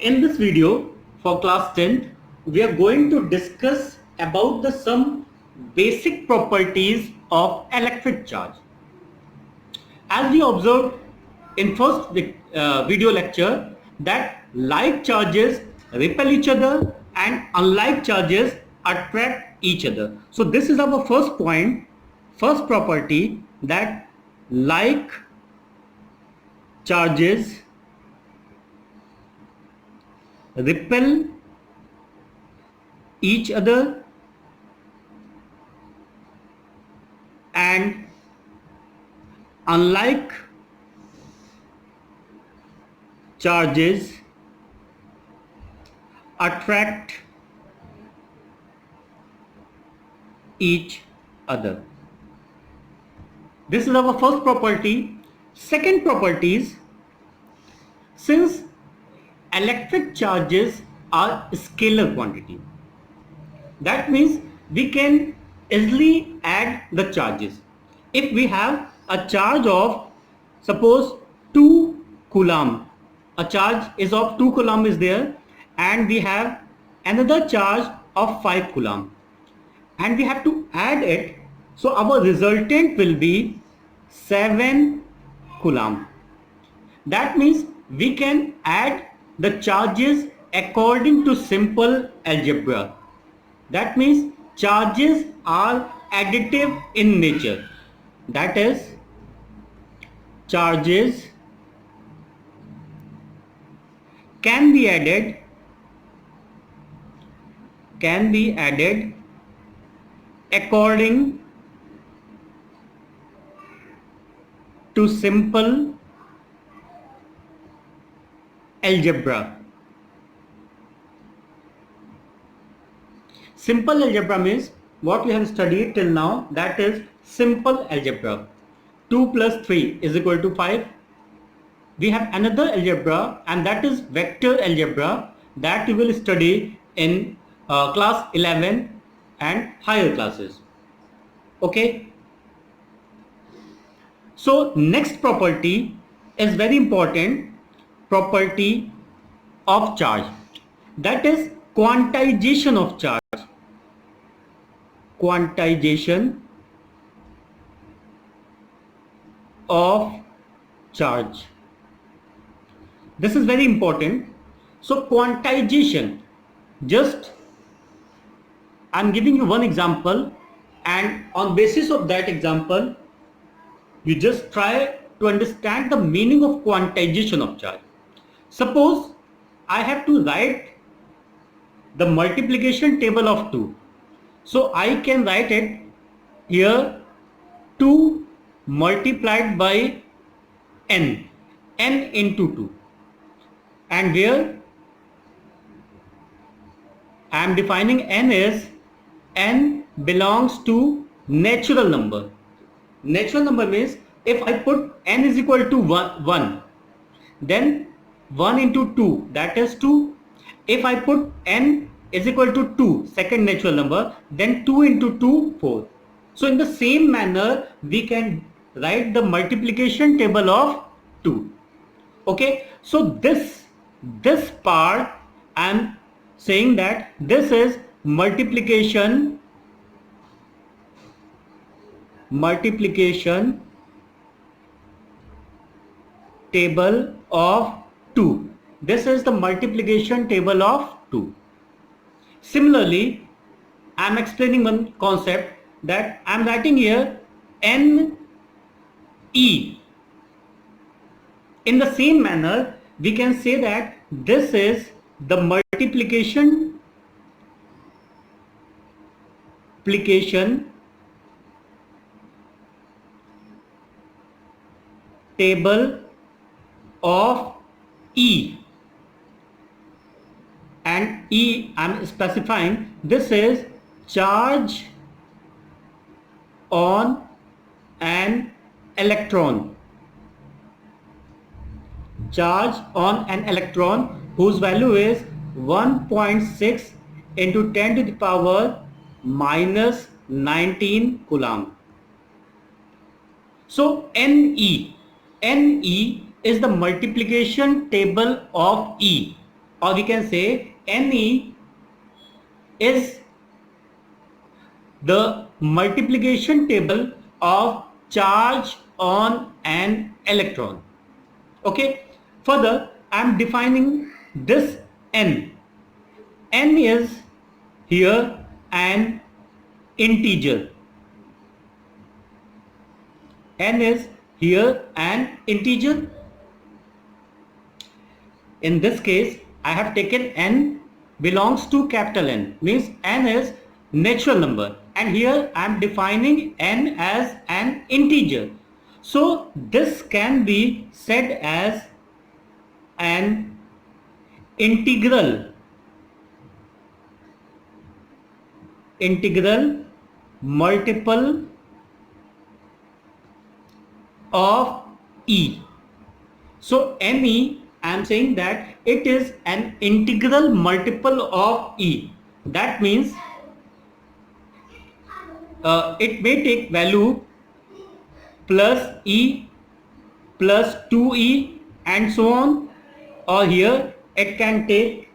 In this video for class 10th, we are going to discuss about some basic properties of electric charge. As we observed in first video lecture that like charges repel each other and unlike charges attract each other. So this is our first point, first property, that like charges repel each other and unlike charges attract each other. This is our first property. Second property is, since electric charges are scalar quantity, that means we can easily add the charges. If we have a charge of suppose 2 coulomb, a charge is of 2 coulomb is there, and we have another charge of 5 coulomb, and we have to add it, so our resultant will be 7 coulomb. That means we can add the charges according to simple algebra. That means charges are additive in nature. That is, charges can be added according to simple algebra. Simple algebra means what we have studied till now, that is simple algebra. 2 plus 3 is equal to 5. We have another algebra, and that is vector algebra, that we will study in class 11 and higher classes. Okay. So next property is very important, property of charge, that is quantization of charge. Quantization of charge. This is very important. So quantization, just I'm giving you one example, and on basis of that example you just try to understand the meaning of quantization of charge. Suppose I have to write the multiplication table of 2. So I can write it here, 2 multiplied by n into 2, and where I am defining n is n belongs to natural number. Natural number means if I put n is equal to 1, then 1 into 2, that is 2. If I put n is equal to 2, second natural number, then 2 into 2, 4. So in the same manner we can write the multiplication table of 2. Okay, so this part I am saying that this is multiplication table of 2. This is the multiplication table of 2. Similarly, I am explaining one concept, that I am writing here n e. In the same manner, we can say that this is the multiplication table of E, and E I am specifying this is charge on an electron. Charge on an electron whose value is 1.6 into 10 to the power minus 19 coulomb. So Ne is the multiplication table of E or we can say Ne is the multiplication table of charge on an electron. Okay. Further, I am defining this n. N is here an integer. N is here an integer. In this case, I have taken n belongs to capital N, means n is natural number, and here I am defining n as an integer. So this can be said as an integral multiple of E. So Ne, I am saying that it is an integral multiple of E. That means it may take value plus E plus 2E and so on, or here it can take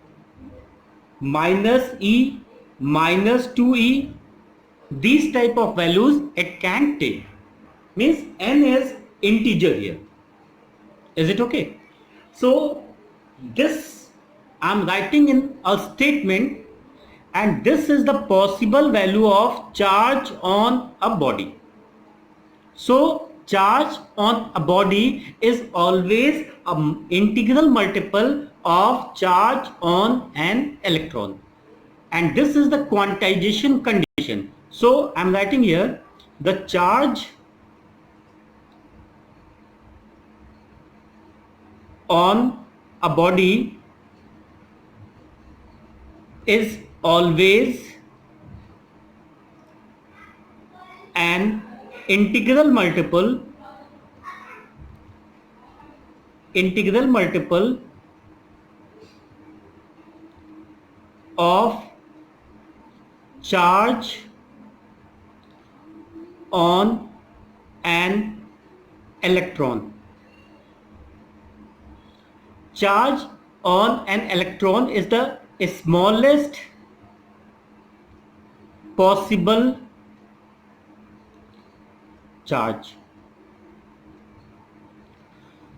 minus E minus 2E. These type of values it can take, means n is integer here. Is it okay? So this I am writing in a statement, and this is the possible value of charge on a body. So charge on a body is always an integral multiple of charge on an electron, and this is the quantization condition. So I am writing here the charge on a body is always an integral multiple of charge on an electron. Charge on an electron is the smallest possible charge.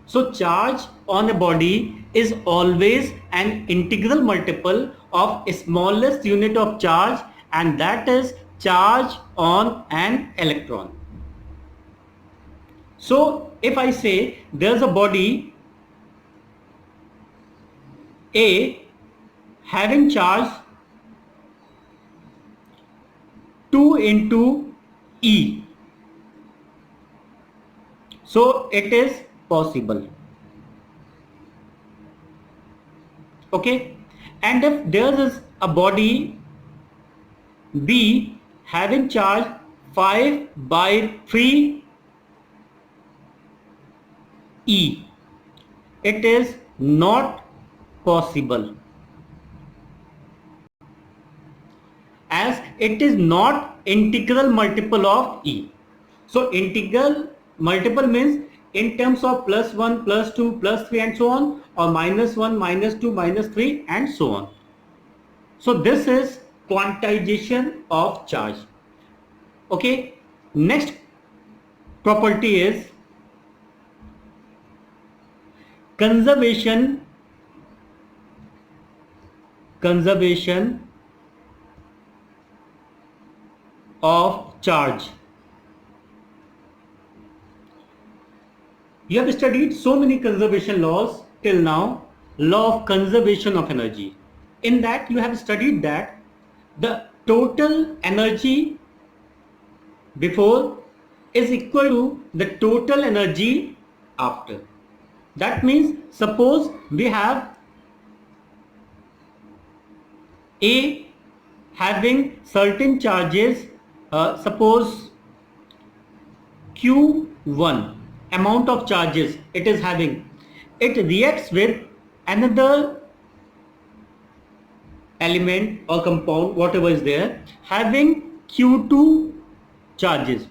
So charge on a body is always an integral multiple of smallest unit of charge, and that is charge on an electron. So if I say there's a body A having charge 2 into E, so it is possible. Okay, and if there is a body B having charge 5/3 E, it is not possible, as it is not integral multiple of E. So integral multiple means in terms of plus 1, plus 2, plus 3 and so on, or minus 1, minus 2, minus 3 and so on. So this is quantization of charge. Okay, next property is conservation of charge. You have studied so many conservation laws till now. Law of conservation of energy. In that you have studied that the total energy before is equal to the total energy after. That means suppose we have A having certain charges, suppose Q1 amount of charges it is having, it reacts with another element or compound, whatever is there, having Q2 charges,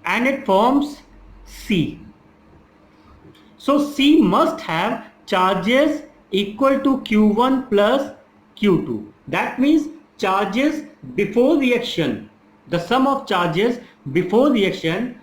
and it forms C. So C must have charges equal to Q1 plus Q2. That means charges before reaction, the sum of charges before reaction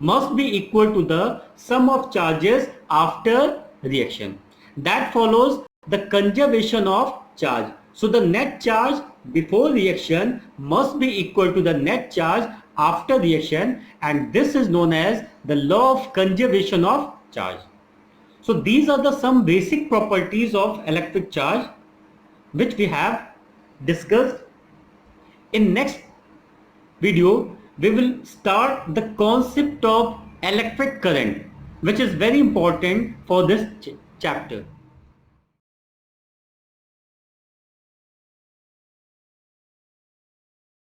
must be equal to the sum of charges after reaction. That follows the conservation of charge. So the net charge before reaction must be equal to the net charge after reaction, and this is known as the law of conservation of charge. So these are the some basic properties of electric charge which we have discussed. In next video, we will start the concept of electric current, which is very important for this chapter.